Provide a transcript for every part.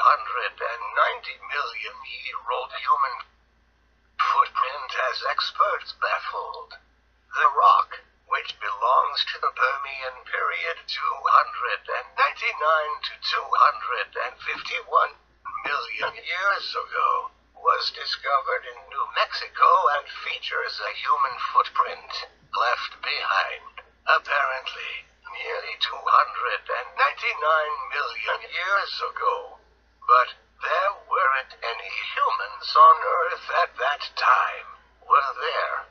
290-million-year-old human footprint has experts baffled. The rock, which belongs to the Permian period 299 to 251 million years ago, was discovered in New Mexico and features a human footprint left behind, apparently, nearly 299 million years ago. But there weren't any humans on Earth at that time, were there?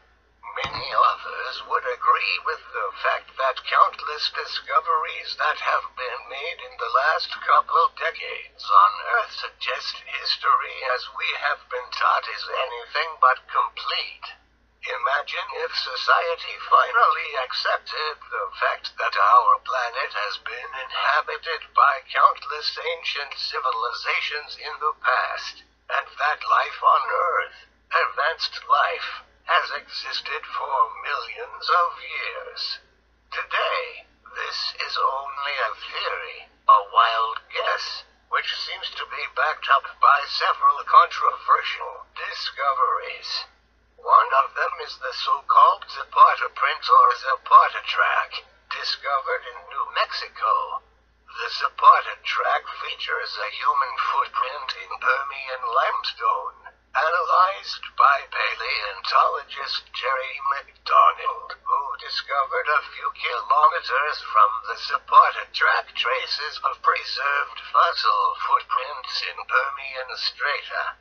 Many others would agree with the fact that countless discoveries that have been made in the last couple decades on Earth suggest history as we have been taught is anything but complete. Imagine if society finally accepted the fact that our planet has been inhabited by countless ancient civilizations in the past, and that life on Earth, advanced life, has existed for millions of years. Today, this is only a theory, a wild guess, which seems to be backed up by several controversial discoveries. One of them is the so-called Zapata print or Zapata track, discovered in New Mexico. The Zapata track features a human footprint in Permian limestone, analyzed by paleontologist Jerry McDonald, who discovered a few kilometers from the Zapata track traces of preserved fossil footprints in Permian strata.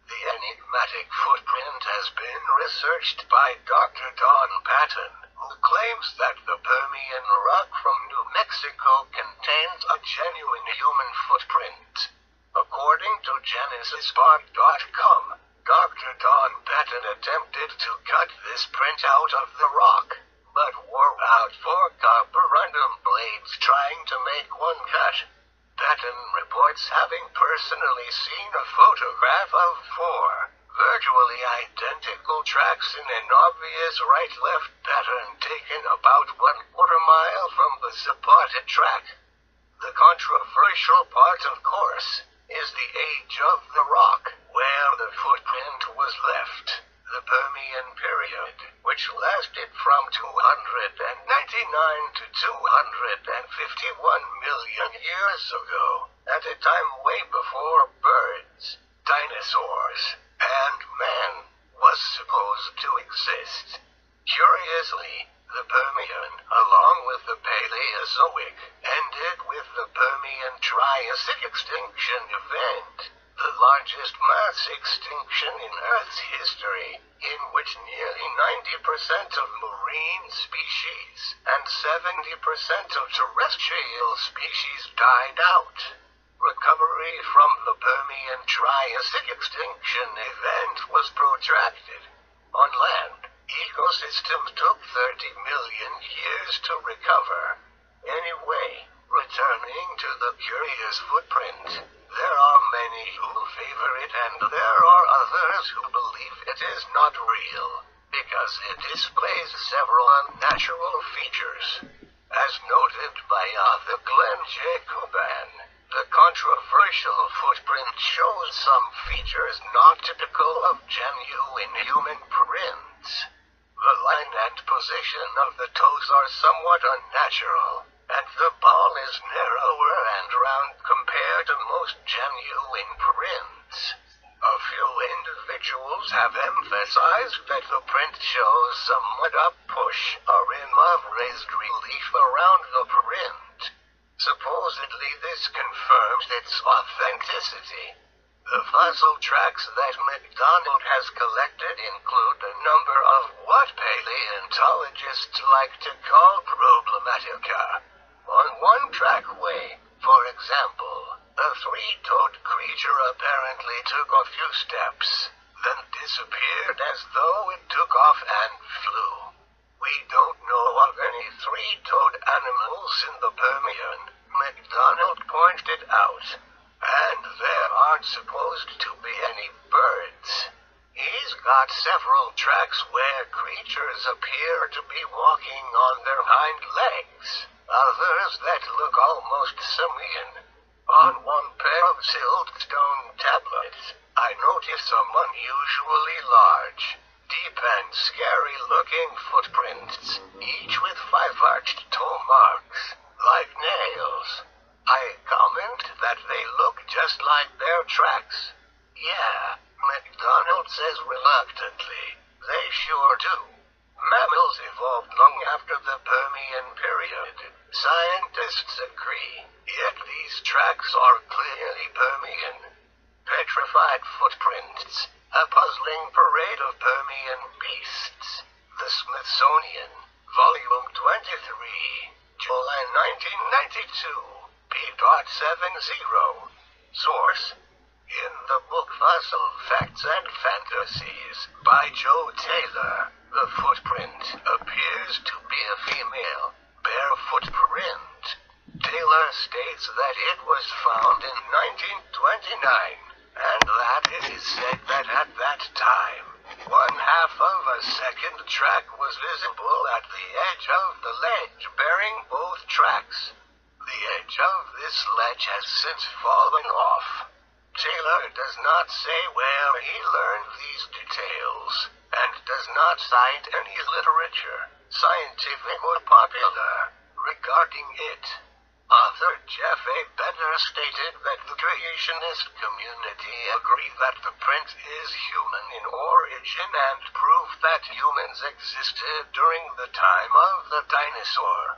The enigmatic footprint has been researched by Dr. Don Patton, who claims that the Permian rock from New Mexico contains a genuine human footprint. According to GenesisPod.com, Dr. Don Patton attempted to cut this print out of the rock, but wore out 4 carborundum blades trying to make one cut. Patton reports having personally seen a photograph of 4 virtually identical tracks in an obvious right-left pattern taken about 1/4 mile from the Zapata track. The controversial part, of course, is the age of the rock, where the footprint was left. The Permian period, which lasted from 299 to 251 million years ago, at a time way before birds, dinosaurs, and man was supposed to exist. Curiously, the Permian, along with the Paleozoic, ended with the Permian Triassic extinction event, the largest mass extinction in Earth's history, in which nearly 90% of marine species and 70% of terrestrial species died out. Recovery from the Permian Triassic extinction event was protracted. On land, ecosystems took 30 million years to recover. Anyway, returning to the curious footprint, there are many who favor it and there are others who believe it is not real, because it displays several unnatural features. As noted by author Glenn Jacoban, the controversial footprint shows some features not typical of genuine human prints. The line and position of the toes are somewhat unnatural, and the ball is narrower and round compared to most genuine prints. A few individuals have emphasized that the print shows somewhat a push, a rim of raised relief around the print. Supposedly this confirms its authenticity. The fossil tracks that McDonald has collected include a number of what paleontologists like to call problematica. On one trackway, for example, a 3-toed creature apparently took a few steps, then disappeared as though it took off and flew. We don't know of any 3-toed animals in the Permian, McDonald pointed out, and there aren't supposed to be any birds. He's got several tracks where creatures appear to be walking on their hind legs, others that look almost simian. On one pair of of siltstone tablets, I noticed some unusually large, deep and scary-looking footprints, each with 5 arched toe marks, like nails. I comment that they look just like bear tracks. Yeah, McDonald says reluctantly. They sure do. Mammals evolved long after the Permian period. Scientists agree, yet these tracks are clearly Permian. Petrified footprints, a puzzling parade of Permian beasts. The Smithsonian, Volume 23, July 1992, p.70. Source: in the book Fossil Facts and Fantasies by Joe Taylor, the footprint appears to be a female, bear footprint. Taylor states that it was found in 1929, and that it is said that at that time, 1/2 of a second track was visible at the edge of the ledge bearing both tracks. The edge of this ledge has since fallen off. Taylor does not say where he learned these details, and does not cite any literature, scientific or popular, regarding it. Author Jeff A. Bender stated that the creationist community agree that the print is human in origin and proof that humans existed during the time of the dinosaur.